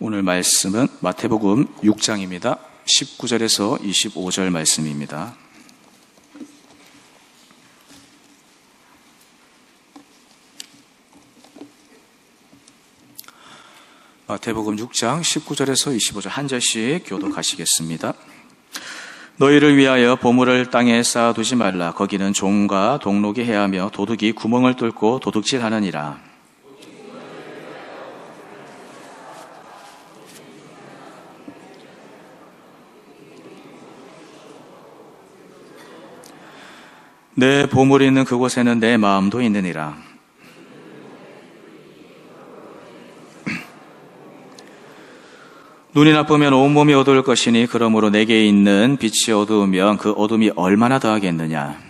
오늘 말씀은 마태복음 6장입니다. 19절에서 25절 말씀입니다. 마태복음 6장 19절에서 25절 한 절씩 교독하시겠습니다. 너희를 위하여 보물을 땅에 쌓아두지 말라. 거기는 종과 동록이 해하며 도둑이 구멍을 뚫고 도둑질하느니라. 내 보물이 있는 그곳에는 내 마음도 있느니라. 눈이 나쁘면 온몸이 어두울 것이니 그러므로 내게 있는 빛이 어두우면 그 어둠이 얼마나 더하겠느냐.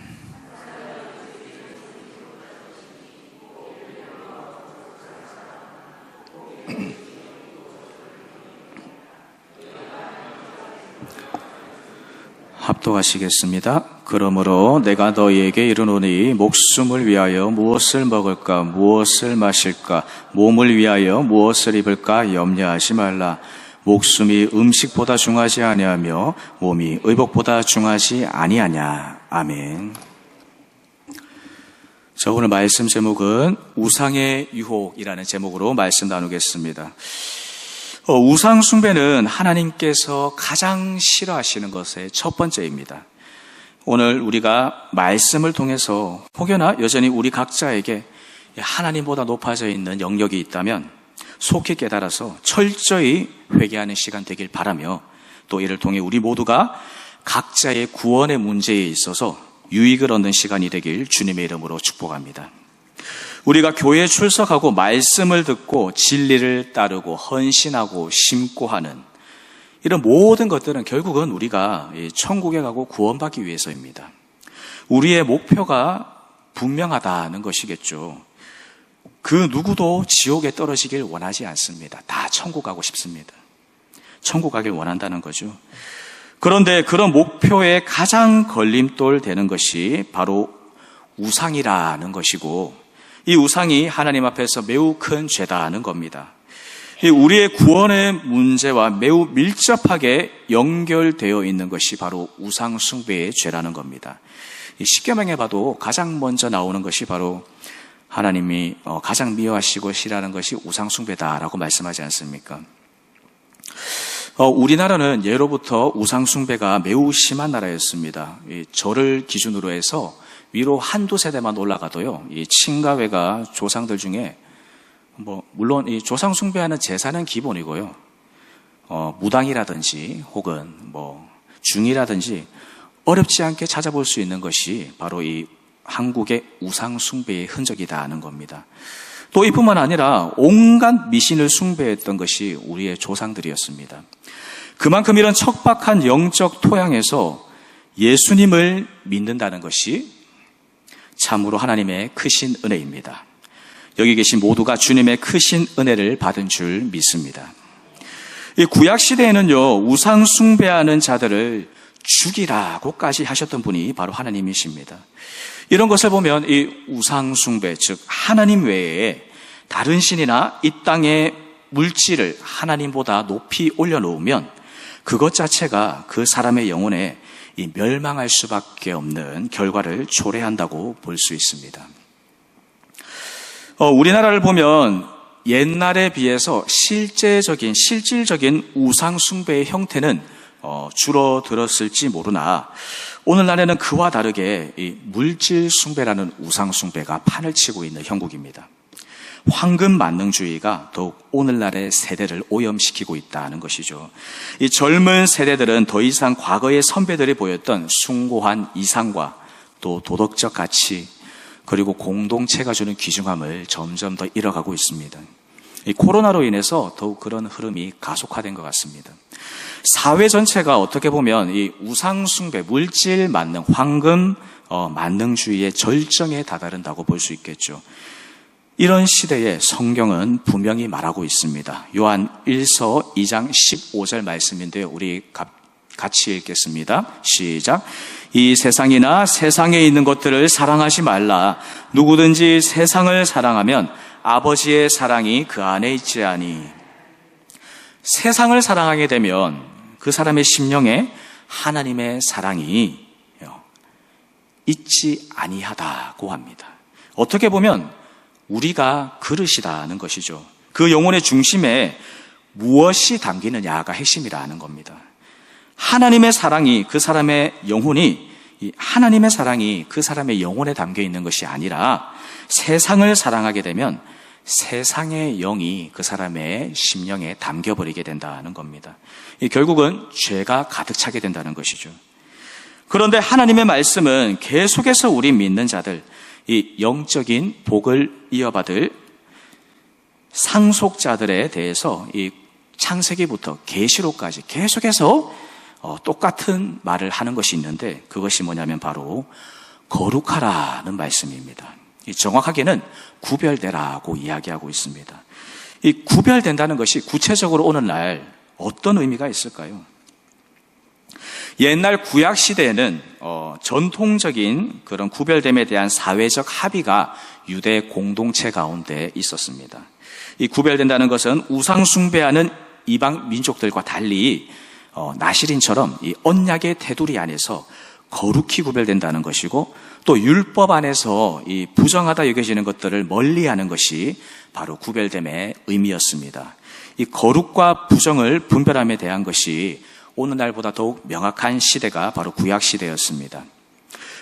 합독하시겠습니다. 그러므로 내가 너희에게 이르노니 목숨을 위하여 무엇을 먹을까 무엇을 마실까 몸을 위하여 무엇을 입을까 염려하지 말라. 목숨이 음식보다 중하지 아니하며 몸이 의복보다 중하지 아니하냐. 아멘. 자, 오늘 말씀 제목은 우상의 유혹이라는 제목으로 말씀 나누겠습니다. 우상 숭배는 하나님께서 가장 싫어하시는 것의 첫 번째입니다. 오늘 우리가 말씀을 통해서 혹여나 여전히 우리 각자에게 하나님보다 높아져 있는 영역이 있다면 속히 깨달아서 철저히 회개하는 시간 되길 바라며, 또 이를 통해 우리 모두가 각자의 구원의 문제에 있어서 유익을 얻는 시간이 되길 주님의 이름으로 축복합니다. 우리가 교회에 출석하고 말씀을 듣고 진리를 따르고 헌신하고 심고 하는 이런 모든 것들은 결국은 우리가 천국에 가고 구원받기 위해서입니다. 우리의 목표가 분명하다는 것이겠죠. 그 누구도 지옥에 떨어지길 원하지 않습니다. 다 천국 가고 싶습니다. 천국 가길 원한다는 거죠. 그런데 그런 목표에 가장 걸림돌 되는 것이 바로 우상이라는 것이고, 이 우상이 하나님 앞에서 매우 큰 죄다는 겁니다. 우리의 구원의 문제와 매우 밀접하게 연결되어 있는 것이 바로 우상 숭배의 죄라는 겁니다. 십계명에 봐도 가장 먼저 나오는 것이 바로 하나님이 가장 미워하시고 싫어하는 것이 우상 숭배다라고 말씀하지 않습니까? 우리나라는 예로부터 우상 숭배가 매우 심한 나라였습니다. 절을 기준으로 해서 위로 한두 세대만 올라가도요, 이 친가회가 조상들 중에 물론 이 조상 숭배하는 제사는 기본이고요, 무당이라든지 혹은 중이라든지 어렵지 않게 찾아볼 수 있는 것이 바로 이 한국의 우상 숭배의 흔적이다 하는 겁니다. 또 이뿐만 아니라 온갖 미신을 숭배했던 것이 우리의 조상들이었습니다. 그만큼 이런 척박한 영적 토양에서 예수님을 믿는다는 것이 참으로 하나님의 크신 은혜입니다. 여기 계신 모두가 주님의 크신 은혜를 받은 줄 믿습니다. 이 구약 시대에는요, 우상 숭배하는 자들을 죽이라고까지 하셨던 분이 바로 하나님이십니다. 이런 것을 보면 이 우상 숭배, 즉 하나님 외에 다른 신이나 이 땅의 물질을 하나님보다 높이 올려놓으면 그것 자체가 그 사람의 영혼에 이 멸망할 수밖에 없는 결과를 초래한다고 볼 수 있습니다. 우리나라를 보면 옛날에 비해서 실질적인 우상 숭배의 형태는 줄어들었을지 모르나 오늘날에는 그와 다르게 이 물질 숭배라는 우상 숭배가 판을 치고 있는 형국입니다. 황금 만능주의가 더욱 오늘날의 세대를 오염시키고 있다는 것이죠. 이 젊은 세대들은 더 이상 과거의 선배들이 보였던 숭고한 이상과 또 도덕적 가치, 그리고 공동체가 주는 귀중함을 점점 더 잃어가고 있습니다. 이 코로나로 인해서 더욱 그런 흐름이 가속화된 것 같습니다. 사회 전체가 어떻게 보면 이 우상 숭배, 물질 만능, 황금 만능주의의 절정에 다다른다고 볼 수 있겠죠. 이런 시대에 성경은 분명히 말하고 있습니다. 요한 1서 2장 15절 말씀인데요, 우리 같이 읽겠습니다. 시작. 이 세상이나 세상에 있는 것들을 사랑하지 말라. 누구든지 세상을 사랑하면 아버지의 사랑이 그 안에 있지 아니. 세상을 사랑하게 되면 그 사람의 심령에 하나님의 사랑이 있지 아니하다고 합니다. 어떻게 보면 우리가 그릇이라는 것이죠. 그 영혼의 중심에 무엇이 담기느냐가 핵심이라는 겁니다. 하나님의 사랑이 그 사람의 영혼이 하나님의 사랑이 그 사람의 영혼에 담겨 있는 것이 아니라 세상을 사랑하게 되면 세상의 영이 그 사람의 심령에 담겨버리게 된다는 겁니다. 결국은 죄가 가득 차게 된다는 것이죠. 그런데 하나님의 말씀은 계속해서 우리 믿는 자들, 이 영적인 복을 이어받을 상속자들에 대해서 이 창세기부터 계시록까지 계속해서 똑같은 말을 하는 것이 있는데, 그것이 뭐냐면 바로 거룩하라는 말씀입니다. 정확하게는 구별되라고 이야기하고 있습니다. 이 구별된다는 것이 구체적으로 오늘날 어떤 의미가 있을까요? 옛날 구약 시대에는 전통적인 그런 구별됨에 대한 사회적 합의가 유대 공동체 가운데 있었습니다. 이 구별된다는 것은 우상 숭배하는 이방 민족들과 달리 나실인처럼 이 언약의 테두리 안에서 거룩히 구별된다는 것이고, 또 율법 안에서 이 부정하다 여겨지는 것들을 멀리하는 것이 바로 구별됨의 의미였습니다. 이 거룩과 부정을 분별함에 대한 것이 오늘날보다 더욱 명확한 시대가 바로 구약 시대였습니다.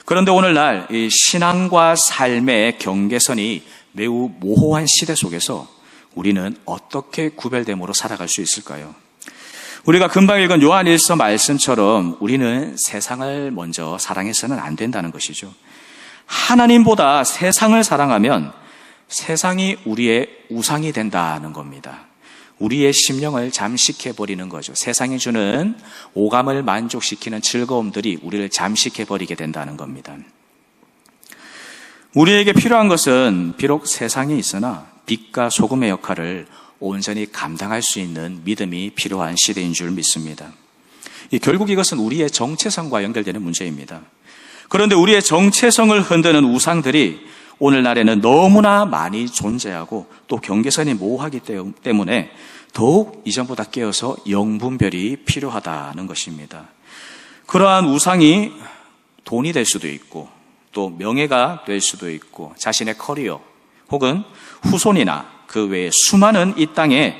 그런데 오늘날 이 신앙과 삶의 경계선이 매우 모호한 시대 속에서 우리는 어떻게 구별됨으로 살아갈 수 있을까요? 우리가 금방 읽은 요한일서 말씀처럼 우리는 세상을 먼저 사랑해서는 안 된다는 것이죠. 하나님보다 세상을 사랑하면 세상이 우리의 우상이 된다는 겁니다. 우리의 심령을 잠식해버리는 거죠. 세상이 주는 오감을 만족시키는 즐거움들이 우리를 잠식해버리게 된다는 겁니다. 우리에게 필요한 것은 비록 세상에 있으나 빛과 소금의 역할을 온전히 감당할 수 있는 믿음이 필요한 시대인 줄 믿습니다. 결국 이것은 우리의 정체성과 연결되는 문제입니다. 그런데 우리의 정체성을 흔드는 우상들이 오늘날에는 너무나 많이 존재하고 또 경계선이 모호하기 때문에 더욱 이전보다 깨어서 영분별이 필요하다는 것입니다. 그러한 우상이 돈이 될 수도 있고 또 명예가 될 수도 있고 자신의 커리어 혹은 후손이나 그 외에 수많은 이 땅에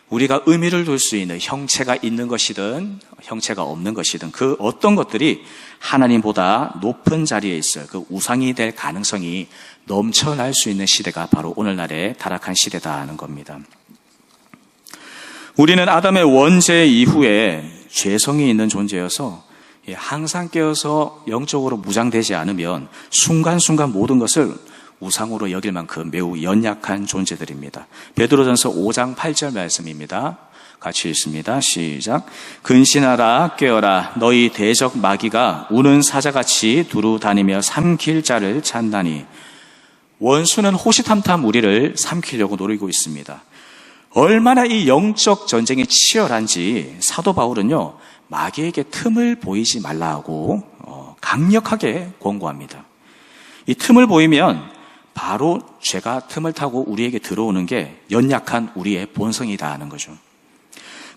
우리가 의미를 둘 수 있는 형체가 있는 것이든 형체가 없는 것이든 그 어떤 것들이 하나님보다 높은 자리에 있을 그 우상이 될 가능성이 넘쳐날 수 있는 시대가 바로 오늘날의 타락한 시대다는 겁니다. 우리는 아담의 원죄 이후에 죄성이 있는 존재여서 항상 깨어서 영적으로 무장되지 않으면 순간순간 모든 것을 우상으로 여길 만큼 매우 연약한 존재들입니다. 베드로전서 5장 8절 말씀입니다. 같이 읽습니다. 시작. 근신하라 깨어라 너희 대적 마귀가 우는 사자같이 두루 다니며 삼킬 자를 찾나니. 원수는 호시탐탐 우리를 삼키려고 노리고 있습니다. 얼마나 이 영적 전쟁이 치열한지 사도 바울은요 마귀에게 틈을 보이지 말라고 강력하게 권고합니다. 이 틈을 보이면 바로 죄가 틈을 타고 우리에게 들어오는 게 연약한 우리의 본성이다 하는 거죠.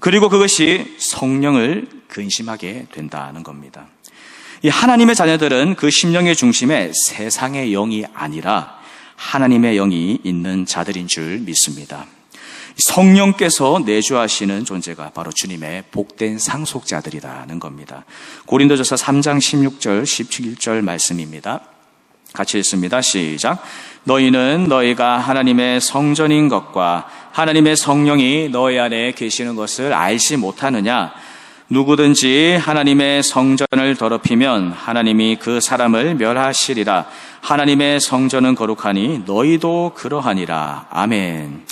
그리고 그것이 성령을 근심하게 된다는 겁니다. 이 하나님의 자녀들은 그 심령의 중심에 세상의 영이 아니라 하나님의 영이 있는 자들인 줄 믿습니다. 성령께서 내주하시는 존재가 바로 주님의 복된 상속자들이라는 겁니다. 고린도전서 3장 16절 17절 말씀입니다. 같이 읽습니다. 시작. 너희는 너희가 하나님의 성전인 것과 하나님의 성령이 너희 안에 계시는 것을 알지 못하느냐? 누구든지 하나님의 성전을 더럽히면 하나님이 그 사람을 멸하시리라. 하나님의 성전은 거룩하니 너희도 그러하니라. 아멘.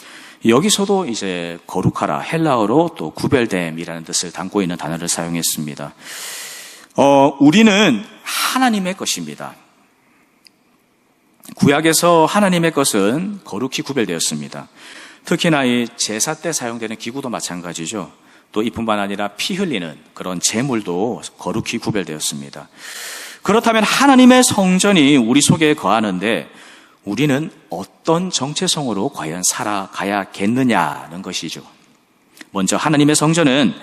여기서도 이제 거룩하라, 헬라어로 또 구별됨이라는 뜻을 담고 있는 단어를 사용했습니다. 우리는 하나님의 것입니다. 구약에서 하나님의 것은 거룩히 구별되었습니다. 특히나 이 제사 때 사용되는 기구도 마찬가지죠. 또 이뿐만 아니라 피 흘리는 그런 제물도 거룩히 구별되었습니다. 그렇다면 하나님의 성전이 우리 속에 거하는데 우리는 어떤 정체성으로 과연 살아가야겠느냐는 것이죠. 먼저 하나님의 성전은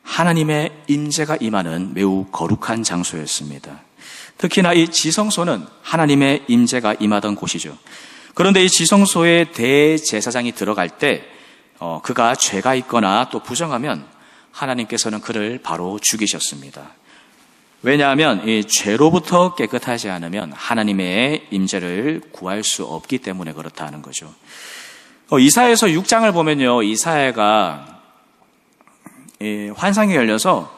하나님의 임재가 임하는 매우 거룩한 장소였습니다. 특히나 이 지성소는 하나님의 임재가 임하던 곳이죠. 그런데 이 지성소에 대제사장이 들어갈 때 그가 죄가 있거나 또 부정하면 하나님께서는 그를 바로 죽이셨습니다. 왜냐하면 이 죄로부터 깨끗하지 않으면 하나님의 임재를 구할 수 없기 때문에 그렇다는 거죠. 이사야서 6장을 보면요, 이사야가 환상이 열려서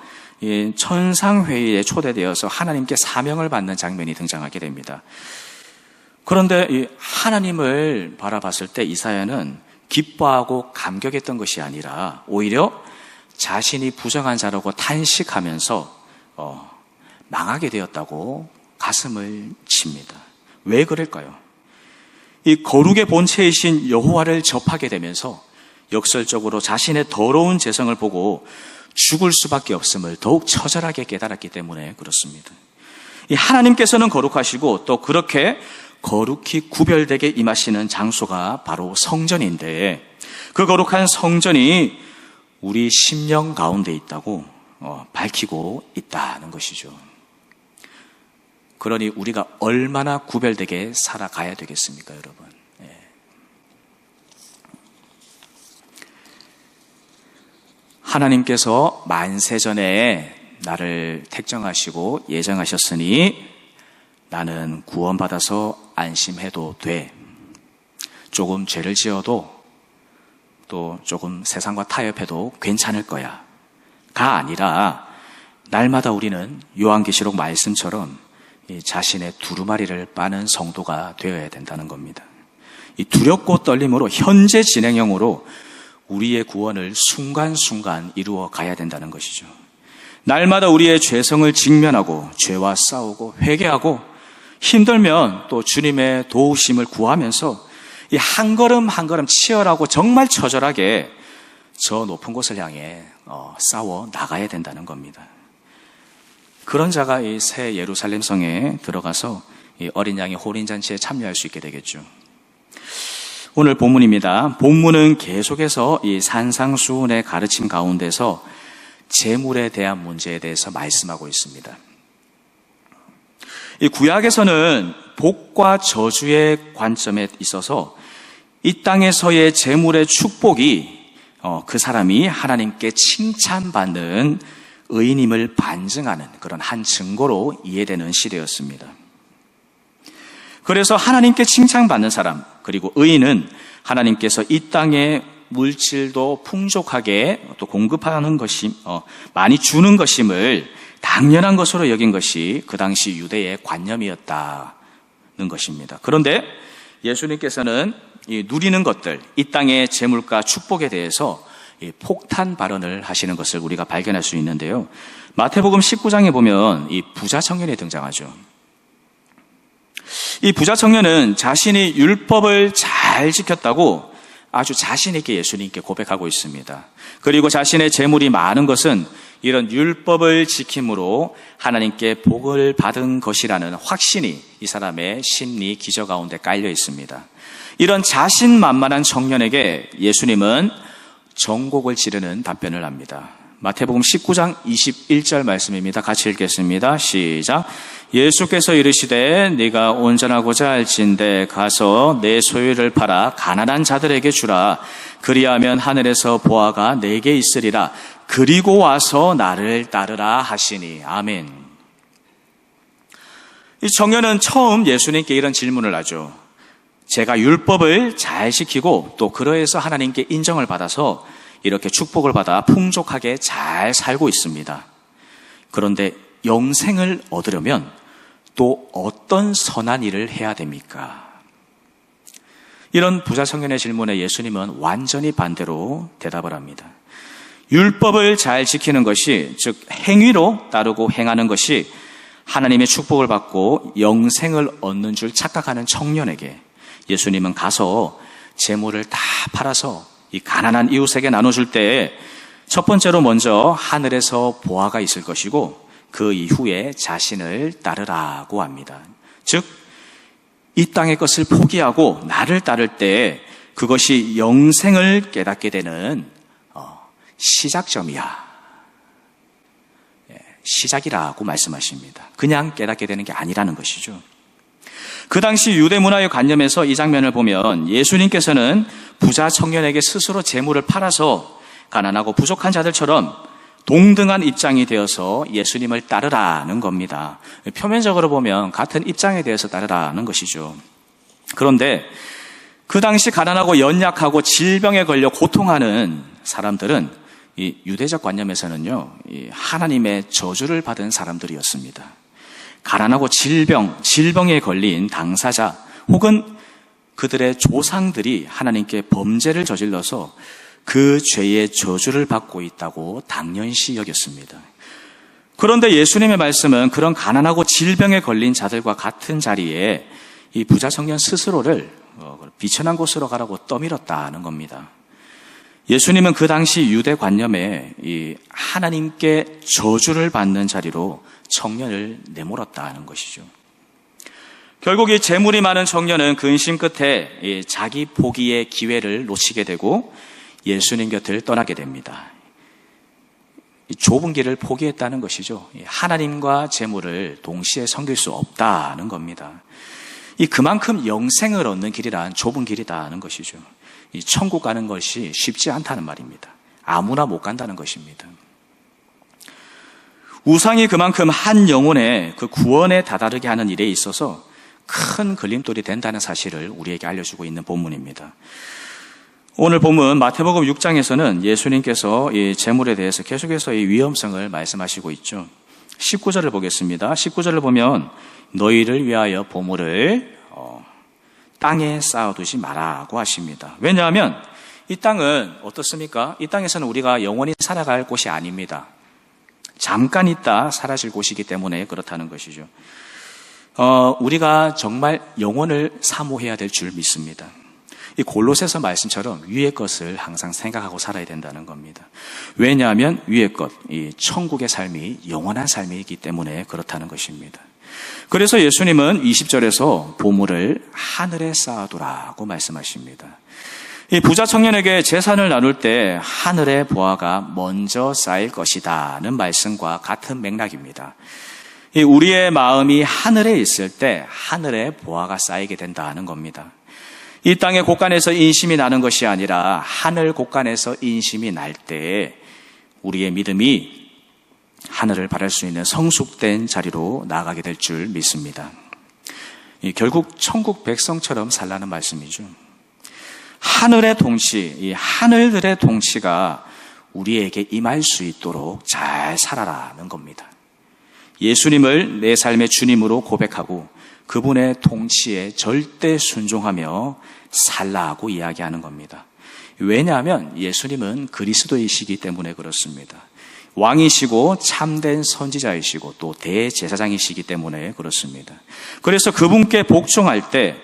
천상회의에 초대되어서 하나님께 사명을 받는 장면이 등장하게 됩니다. 그런데 하나님을 바라봤을 때 이사야는 기뻐하고 감격했던 것이 아니라 오히려 자신이 부정한 자라고 탄식하면서 망하게 되었다고 가슴을 칩니다. 왜 그럴까요? 이 거룩의 본체이신 여호와를 접하게 되면서 역설적으로 자신의 더러운 재성을 보고 죽을 수밖에 없음을 더욱 처절하게 깨달았기 때문에 그렇습니다. 이 하나님께서는 거룩하시고 또 그렇게 거룩히 구별되게 임하시는 장소가 바로 성전인데 그 거룩한 성전이 우리 심령 가운데 있다고 밝히고 있다는 것이죠. 그러니 우리가 얼마나 구별되게 살아가야 되겠습니까, 여러분? 하나님께서 만세전에 나를 택정하시고 예정하셨으니 나는 구원받아서 안심해도 돼. 조금 죄를 지어도 또 조금 세상과 타협해도 괜찮을 거야. 가 아니라 날마다 우리는 요한계시록 말씀처럼 자신의 두루마리를 빠는 성도가 되어야 된다는 겁니다. 이 두렵고 떨림으로 현재 진행형으로 우리의 구원을 순간순간 이루어 가야 된다는 것이죠. 날마다 우리의 죄성을 직면하고 죄와 싸우고 회개하고 힘들면 또 주님의 도우심을 구하면서 이 한 걸음 한 걸음 치열하고 정말 처절하게 저 높은 곳을 향해 싸워 나가야 된다는 겁니다. 그런 자가 이 새 예루살렘 성에 들어가서 이 어린 양의 호린잔치에 참여할 수 있게 되겠죠. 오늘 본문입니다. 본문은 계속해서 이 산상수훈의 가르침 가운데서 재물에 대한 문제에 대해서 말씀하고 있습니다. 이 구약에서는 복과 저주의 관점에 있어서 이 땅에서의 재물의 축복이 그 사람이 하나님께 칭찬받는 의인임을 반증하는 그런 한 증거로 이해되는 시대였습니다. 그래서 하나님께 칭찬받는 사람 그리고 의인은 하나님께서 이 땅에 물질도 풍족하게 또 공급하는 것이 많이 주는 것임을 당연한 것으로 여긴 것이 그 당시 유대의 관념이었다는 것입니다. 그런데 예수님께서는 이 누리는 것들, 이 땅의 재물과 축복에 대해서 폭탄 발언을 하시는 것을 우리가 발견할 수 있는데요. 마태복음 19장에 보면 이 부자 청년이 등장하죠. 이 부자 청년은 자신이 율법을 잘 지켰다고 아주 자신 있게 예수님께 고백하고 있습니다. 그리고 자신의 재물이 많은 것은 이런 율법을 지킴으로 하나님께 복을 받은 것이라는 확신이 이 사람의 심리 기저 가운데 깔려 있습니다. 이런 자신만만한 청년에게 예수님은 정곡을 지르는 답변을 합니다. 마태복음 19장 21절 말씀입니다. 같이 읽겠습니다. 시작. 예수께서 이르시되 네가 온전하고자 할진대 가서 내 소유를 팔아 가난한 자들에게 주라. 그리하면 하늘에서 보화가 내게 있으리라. 그리고 와서 나를 따르라 하시니. 아멘. 이 청년은 처음 예수님께 이런 질문을 하죠. 제가 율법을 잘 지키고 또 그러해서 하나님께 인정을 받아서 이렇게 축복을 받아 풍족하게 잘 살고 있습니다. 그런데 영생을 얻으려면 또 어떤 선한 일을 해야 됩니까? 이런 부자 청년의 질문에 예수님은 완전히 반대로 대답을 합니다. 율법을 잘 지키는 것이, 즉 행위로 따르고 행하는 것이 하나님의 축복을 받고 영생을 얻는 줄 착각하는 청년에게 예수님은 가서 재물을 다 팔아서 이 가난한 이웃에게 나눠줄 때 첫 번째로 먼저 하늘에서 보화가 있을 것이고 그 이후에 자신을 따르라고 합니다. 즉 이 땅의 것을 포기하고 나를 따를 때 그것이 영생을 깨닫게 되는 시작점이야. 시작이라고 말씀하십니다. 그냥 깨닫게 되는 게 아니라는 것이죠. 그 당시 유대 문화의 관념에서 이 장면을 보면 예수님께서는 부자 청년에게 스스로 재물을 팔아서 가난하고 부족한 자들처럼 동등한 입장이 되어서 예수님을 따르라는 겁니다. 표면적으로 보면 같은 입장에 대해서 따르라는 것이죠. 그런데 그 당시 가난하고 연약하고 질병에 걸려 고통하는 사람들은 이 유대적 관념에서는요, 이 하나님의 저주를 받은 사람들이었습니다. 가난하고 질병에 걸린 당사자 혹은 그들의 조상들이 하나님께 범죄를 저질러서 그 죄의 저주를 받고 있다고 당연시 여겼습니다. 그런데 예수님의 말씀은 그런 가난하고 질병에 걸린 자들과 같은 자리에 이 부자 청년 스스로를 비천한 곳으로 가라고 떠밀었다는 겁니다. 예수님은 그 당시 유대 관념에 이 하나님께 저주를 받는 자리로 청년을 내몰았다는 것이죠. 결국 이 재물이 많은 청년은 근심 끝에 자기 포기의 기회를 놓치게 되고 예수님 곁을 떠나게 됩니다. 좁은 길을 포기했다는 것이죠. 하나님과 재물을 동시에 섬길 수 없다는 겁니다. 그만큼 영생을 얻는 길이란 좁은 길이다는 것이죠. 이 천국 가는 것이 쉽지 않다는 말입니다. 아무나 못 간다는 것입니다. 우상이 그만큼 한 영혼의 그 구원에 다다르게 하는 일에 있어서 큰 걸림돌이 된다는 사실을 우리에게 알려주고 있는 본문입니다. 오늘 본문 마태복음 6장에서는 예수님께서 이 재물에 대해서 계속해서 이 위험성을 말씀하시고 있죠. 19절을 보겠습니다. 19절을 보면 너희를 위하여 보물을 땅에 쌓아두지 마라고 하십니다. 왜냐하면 이 땅은 어떻습니까? 이 땅에서는 우리가 영원히 살아갈 곳이 아닙니다. 잠깐 있다 사라질 곳이기 때문에 그렇다는 것이죠. 우리가 정말 영원을 사모해야 될 줄 믿습니다. 이 골로새서 말씀처럼 위의 것을 항상 생각하고 살아야 된다는 겁니다. 왜냐하면 위의 것, 이 천국의 삶이 영원한 삶이기 때문에 그렇다는 것입니다. 그래서 예수님은 20절에서 보물을 하늘에 쌓아두라고 말씀하십니다. 이 부자 청년에게 재산을 나눌 때 하늘의 보화가 먼저 쌓일 것이다는 말씀과 같은 맥락입니다. 우리의 마음이 하늘에 있을 때 하늘의 보화가 쌓이게 된다는 겁니다. 이 땅의 곳간에서 인심이 나는 것이 아니라 하늘 곳간에서 인심이 날 때 우리의 믿음이 하늘을 바랄 수 있는 성숙된 자리로 나아가게 될 줄 믿습니다. 결국 천국 백성처럼 살라는 말씀이죠. 하늘의 통치, 이 하늘들의 통치가 우리에게 임할 수 있도록 잘 살아라는 겁니다. 예수님을 내 삶의 주님으로 고백하고 그분의 통치에 절대 순종하며 살라고 이야기하는 겁니다. 왜냐하면 예수님은 그리스도이시기 때문에 그렇습니다. 왕이시고 참된 선지자이시고 또 대제사장이시기 때문에 그렇습니다. 그래서 그분께 복종할 때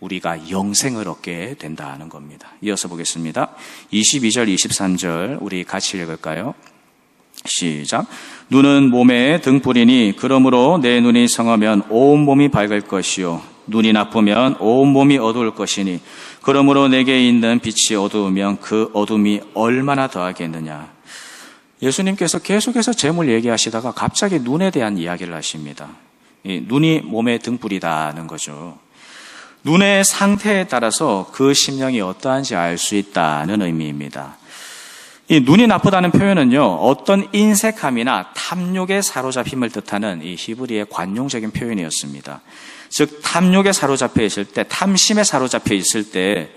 우리가 영생을 얻게 된다는 겁니다. 이어서 보겠습니다. 22절, 23절 우리 같이 읽을까요? 시작. 눈은 몸의 등불이니 그러므로 내 눈이 성하면 온 몸이 밝을 것이요 눈이 나쁘면 온 몸이 어두울 것이니 그러므로 내게 있는 빛이 어두우면 그 어둠이 얼마나 더하겠느냐. 예수님께서 계속해서 재물 얘기하시다가 갑자기 눈에 대한 이야기를 하십니다. 눈이 몸의 등불이다는 거죠. 눈의 상태에 따라서 그 심령이 어떠한지 알 수 있다는 의미입니다. 이 눈이 나쁘다는 표현은요, 어떤 인색함이나 탐욕에 사로잡힘을 뜻하는 이 히브리의 관용적인 표현이었습니다. 즉, 탐욕에 사로잡혀 있을 때, 탐심에 사로잡혀 있을 때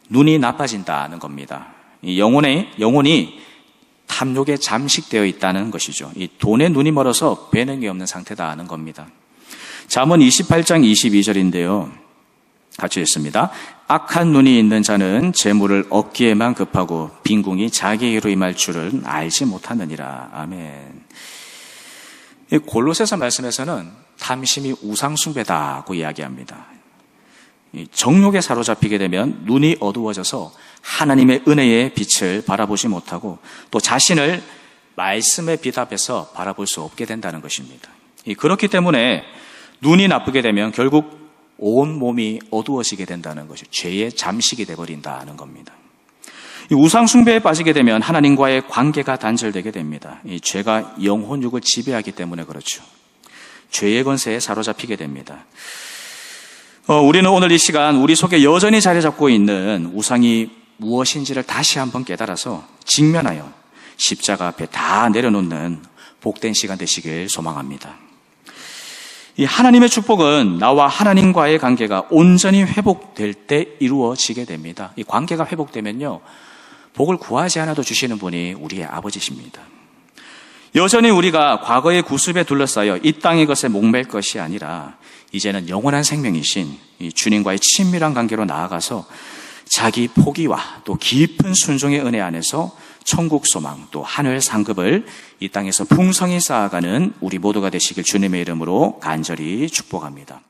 눈이 나빠진다는 겁니다. 이 영혼이 탐욕에 잠식되어 있다는 것이죠. 이 돈에 눈이 멀어서 배능이 없는 상태다는 겁니다. 잠언 28장 22절인데요. 같이 읽습니다. 악한 눈이 있는 자는 재물을 얻기에만 급하고 빈궁이 자기에게로 임할 줄은 알지 못하느니라. 아멘. 이 골로새서 말씀에서는 탐심이 우상숭배다고 이야기합니다. 정욕에 사로잡히게 되면 눈이 어두워져서 하나님의 은혜의 빛을 바라보지 못하고 또 자신을 말씀의 빛 앞에서 바라볼 수 없게 된다는 것입니다. 그렇기 때문에 눈이 나쁘게 되면 결국 온 몸이 어두워지게 된다는 것이 죄의 잠식이 되어버린다는 겁니다. 이 우상숭배에 빠지게 되면 하나님과의 관계가 단절되게 됩니다. 이 죄가 영혼육을 지배하기 때문에 그렇죠. 죄의 권세에 사로잡히게 됩니다. 우리는 오늘 이 시간 우리 속에 여전히 자리 잡고 있는 우상이 무엇인지를 다시 한번 깨달아서 직면하여 십자가 앞에 다 내려놓는 복된 시간 되시길 소망합니다. 이 하나님의 축복은 나와 하나님과의 관계가 온전히 회복될 때 이루어지게 됩니다. 이 관계가 회복되면요, 복을 구하지 않아도 주시는 분이 우리의 아버지십니다. 여전히 우리가 과거의 구습에 둘러싸여 이 땅의 것에 목맬 것이 아니라 이제는 영원한 생명이신 이 주님과의 친밀한 관계로 나아가서 자기 포기와 또 깊은 순종의 은혜 안에서 천국 소망 또 하늘 상급을 이 땅에서 풍성히 쌓아가는 우리 모두가 되시길 주님의 이름으로 간절히 축복합니다.